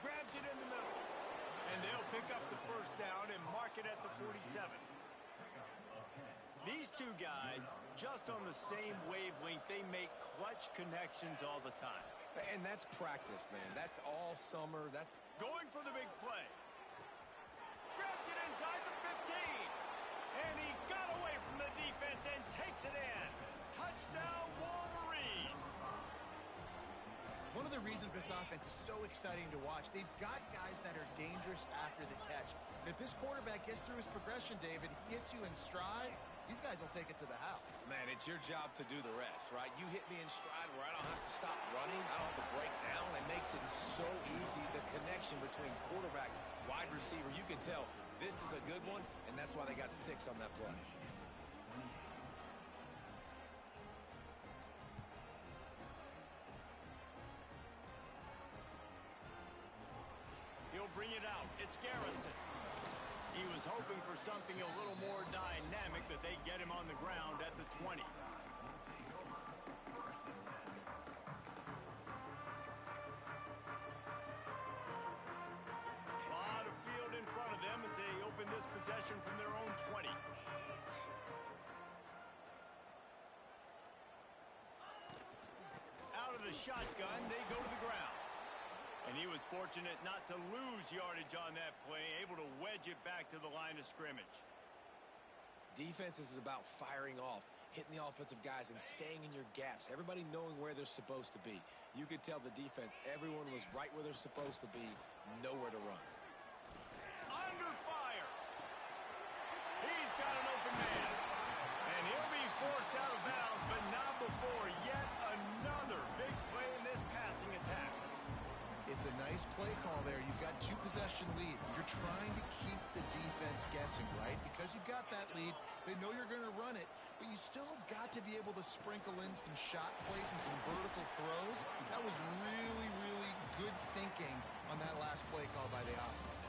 Grabs it in the middle. And they'll pick up the 1st down and mark it at the 47. These two guys, just on the same wavelength, they make clutch connections all the time. And that's practice, man. That's all summer. That's going for the big play. Grabs it inside the 15. And he got away from the defense and takes it in. Touchdown, Wolverines. One of the reasons this offense is so exciting to watch, they've got guys that are dangerous after the catch. And if this quarterback gets through his progression, David, hits you in stride, these guys will take it to the house. Man, it's your job to do the rest, right? You hit me in stride where I don't have to stop running. I don't have to break down. It makes it so easy. The connection between quarterback, wide receiver, you can tell this is a good one, and that's why they got 6 on that play. He'll bring it out. It's Garrison. He was hoping for something a little more dynamic, but they get him on the ground at the 20. A lot of field in front of them as they open this possession from their own 20. Out of the shotgun, they go to the ground. And he was fortunate not to lose yardage on that play, able to wedge it back to the line of scrimmage. Defense is about firing off. hitting the offensive guys and staying in your gaps, everybody knowing where they're supposed to be. You could tell the defense, everyone was right where they're supposed to be, nowhere to run. Under fire. He's got an open man. And he'll be forced out of bounds, but not before yet another big play in this passing attack. It's a nice play call there. You've got 2-possession lead. You're trying to keep the defense guessing, right? Because you've got that lead, they know you're going to run it, but you still have got to be able to sprinkle in some shot plays and some vertical throws. That was really, really good thinking on that last play call by the offense.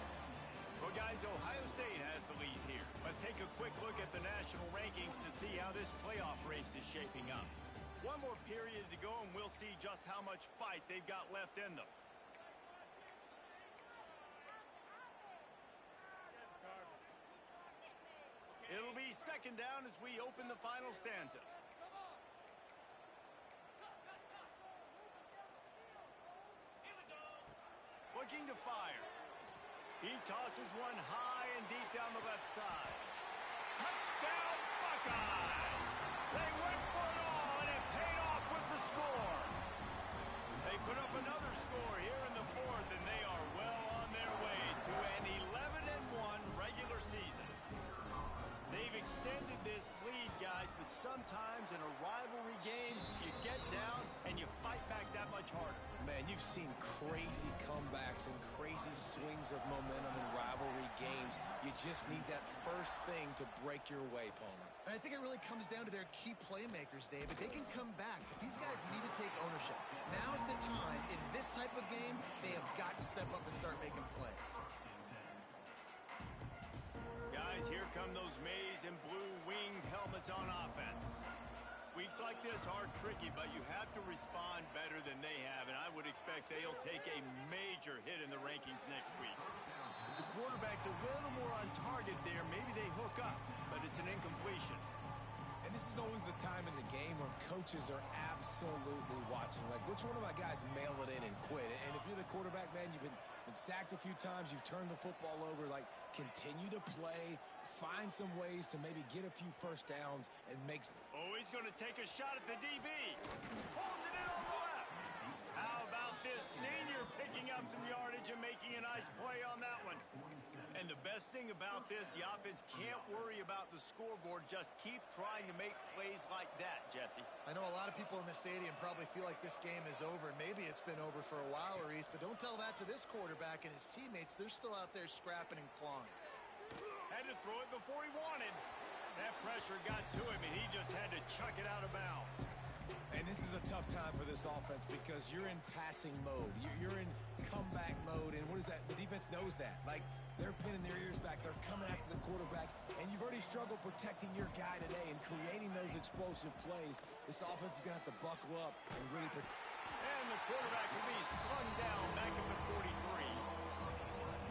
Well, guys, Ohio State has the lead here. Let's take a quick look at the national rankings to see how this playoff race is shaping up. One more period to go, and we'll see just how much fight they've got left in them. It'll be second down as we open the final stanza. Looking to fire. He tosses one high and deep down the left side. Touchdown, Buckeyes! They went for it all, and it paid off with the score. They put up another score here in the fourth, and they are well on their way to an 11-1 regular season. They've extended this lead, guys, but sometimes in a rivalry game, you get down and you fight back that much harder. Man, you've seen crazy comebacks and crazy swings of momentum in rivalry games. You just need that first thing to break your way, Palmer. And I think it really comes down to their key playmakers, David. They can come back, but these guys need to take ownership. Now's the time. In this type of game, they have got to step up and start making plays. Guys, here come those maize and blue winged helmets on offense. Weeks like this are tricky, but you have to respond better than they have, and I would expect they'll take a major hit in the rankings next week. If the quarterback's a little more on target there, maybe they hook up, but it's an incompletion. And this is always the time in the game where coaches are absolutely watching. Like, which one of my guys mail it in and quit? And if you're the quarterback, man, you've been sacked a few times, you've turned the football over, like, continue to play, find some ways to maybe get a few first downs and make... Oh, he's going to take a shot at the DB. Pulls it in on the left. How about this senior picking up some yardage and making a nice play on that one? And the best thing about this, the offense can't worry about the scoreboard. Just keep trying to make plays like that, Jesse. I know a lot of people in the stadium probably feel like this game is over. Maybe it's been over for a while, Reese, but don't tell that to this quarterback and his teammates. They're still out there scrapping and clawing. Had to throw it before he wanted. That pressure got to him, and he just had to chuck it out of bounds. And this is a tough time for this offense because you're in passing mode. You're in comeback mode, and what is that? The defense knows that. Like, they're pinning their ears back. They're coming after the quarterback, and you've already struggled protecting your guy today and creating those explosive plays. This offense is going to have to buckle up and really protect. And the quarterback will be slung down back at the 43.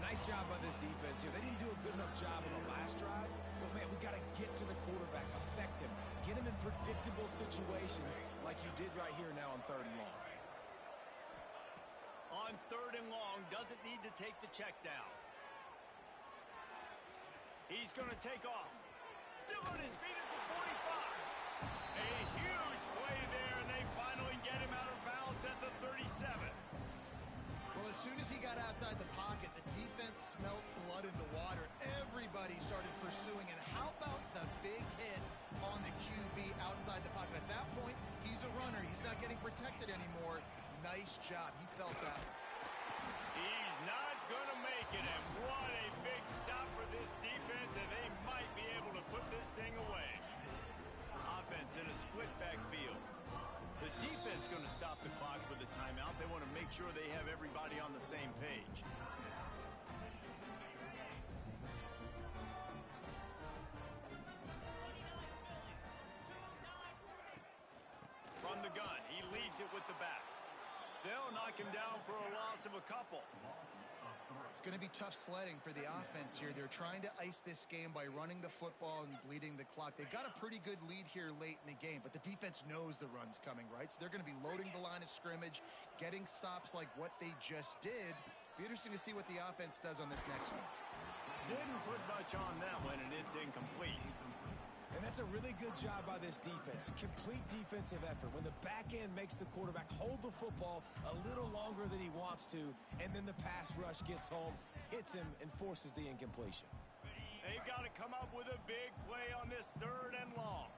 Nice job by this defense here. They didn't do a good enough job on the last drive, but, man, we got to get to the quarterback, affect him, get him in predictable situations like you did right here now on 3rd and long. On 3rd and long, doesn't need to take the check down. He's going to take off. Still on his feet at the 45. A huge play there, and they finally get him out of bounds at the 37. Well, as soon as he got outside the pocket, the defense smelt blood in the water. Everybody started pursuing. And how about the big hit on the QB outside the pocket? At that point, he's a runner. He's not getting protected anymore. Nice job. He felt that. He's not going to make it. And what a big stop for this defense. And they might be able to put this thing away. Offense in a split backfield. The defense going to stop the clock with a timeout. They want to make sure they have everybody on the same page. From the gun, he leaves it with the back. They'll knock him down for a loss of a couple. It's going to be tough sledding for the offense here. They're trying to ice this game by running the football and bleeding the clock. They've got a pretty good lead here late in the game, but the defense knows the run's coming, right? So they're going to be loading the line of scrimmage, getting stops like what they just did. Be interesting to see what the offense does on this next one. Didn't put much on that one, and it's incomplete. And that's a really good job by this defense. Complete defensive effort. When the back end makes the quarterback hold the football a little longer than he wants to, and then the pass rush gets home, hits him, and forces the incompletion. They've got to come up with a big play on this 3rd and long.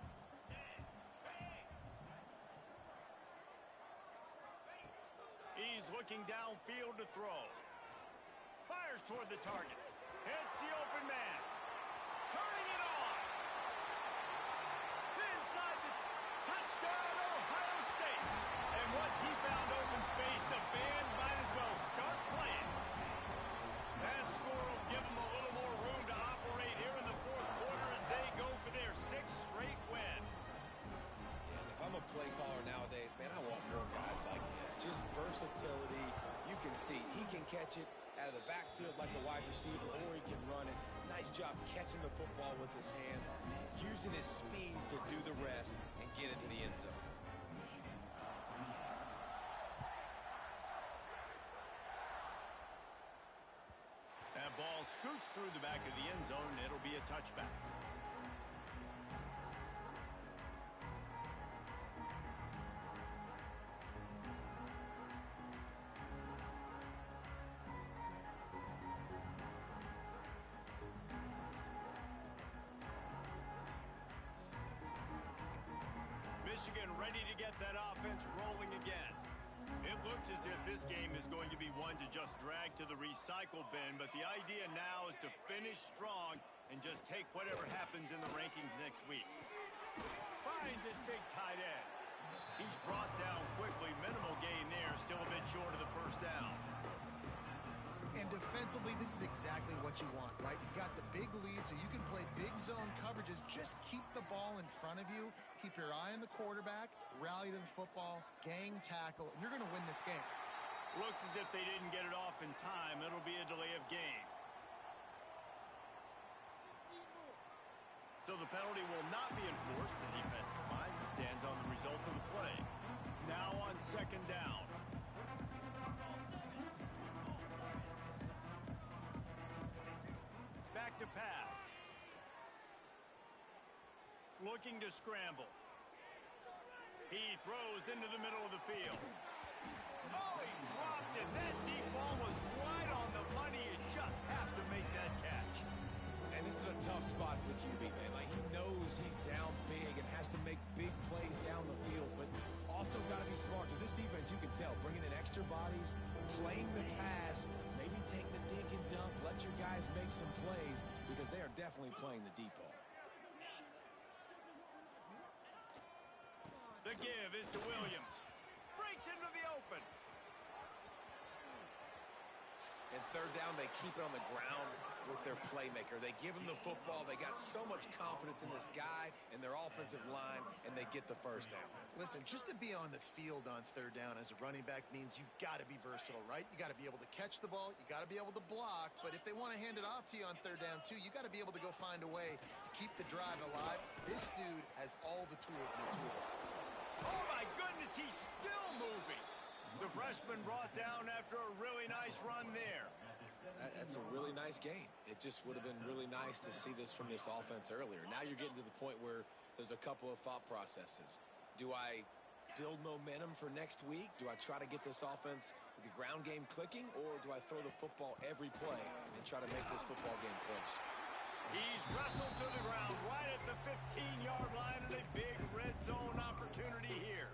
He's looking downfield to throw. Fires toward the target. Hits the open man. Turning it on. Inside the touchdown, Ohio State. And once he found open space, the band might as well start playing. That score will give them a little more room to operate here in the 4th quarter as they go for their 6th straight win. If I'm a play caller nowadays, man, I want more guys like this. Just versatility. You can see he can catch it out of the backfield like a wide receiver, or he can run it. Nice job catching the football with his hands, using his speed to do the rest and get into the end zone. That ball scoots through the back of the end zone, and it'll be a touchback. Michigan ready to get that offense rolling again. It looks as if this game is going to be one to just drag to the recycle bin, but the idea now is to finish strong and just take whatever happens in the rankings next week. Finds his big tight end. He's brought down quickly. Minimal gain there, still a bit short of the 1st down. And defensively, this is exactly what you want, right? You got the big lead, so you can play big zone coverages. Just keep the ball in front of you. Keep your eye on the quarterback. Rally to the football. Gang tackle. And you're going to win this game. Looks as if they didn't get it off in time. It'll be a delay of game. So the penalty will not be enforced. The defense declines and stands on the result of the play. Now on 2nd down. Back to pass. Looking to scramble. He throws into the middle of the field. Oh, he dropped it. That deep ball was right on the money. You just have to make that catch. And this is a tough spot for the QB, man. Like, he knows he's down big and has to make big plays down the field, but also got to be smart, because this defense, you can tell, bringing in extra bodies, playing the pass, maybe take the dink and dunk, let your guys make some plays, because they are definitely playing the deep ball. The give is to Williams. Breaks into the open. And 3rd down, they keep it on the ground with their playmaker. They give him the football. They got so much confidence in this guy and their offensive line, and they get the 1st down. Listen, just to be on the field on 3rd down as a running back means you've got to be versatile, right? You got to be able to catch the ball. You got to be able to block. But if they want to hand it off to you on 3rd down, too, you got to be able to go find a way to keep the drive alive. This dude has all the tools in the toolbox. Oh, my goodness, he's still moving. The freshman brought down after a really nice run there. That's a really nice game. It just would have been really nice to see this from this offense earlier. Now you're getting to the point where there's a couple of thought processes. Do I build momentum for next week? Do I try to get this offense with the ground game clicking, or do I throw the football every play and try to make this football game close? He's wrestled to the ground right at the 15-yard line, and a big red zone opportunity here.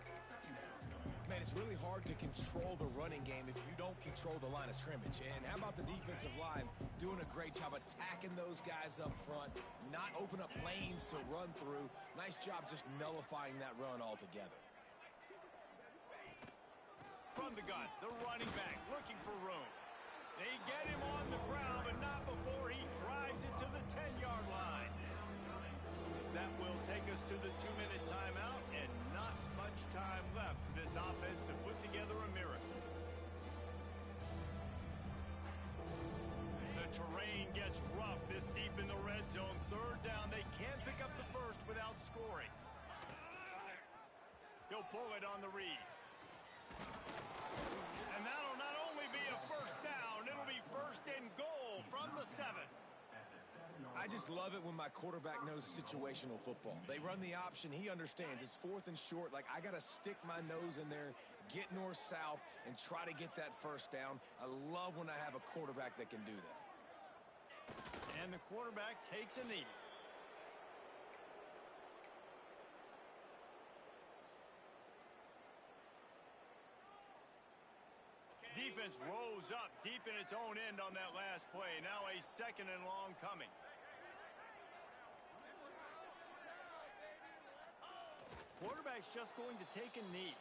Man, it's really hard to control the running game if you don't control the line of scrimmage. And how about the defensive line doing a great job attacking those guys up front, not open up lanes to run through. Nice job just nullifying that run altogether. From the gun, the running back looking for room. They get him on the ground, but not before he drives it to the 10-yard line. That will take us to the 2-minute timeout, and not much time left for this offense to put together a miracle. The terrain gets rough this deep in the red zone. 3rd down, they can't pick up the 1st without scoring. He'll pull it on the read. And that'll not only be a 1st down, it'll be 1st and goal from the 7. I just love it when my quarterback knows situational football. They run the option. He understands. It's 4th and short. Like, I got to stick my nose in there, get north-south, and try to get that first down. I love when I have a quarterback that can do that. And the quarterback takes a knee. Defense rose up deep in its own end on that last play. Now a 2nd and long coming. Quarterback's just going to take a knee.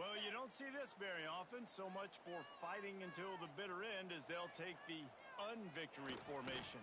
Well, you don't see this very often. So much for fighting until the bitter end, as they'll take the unvictory formation.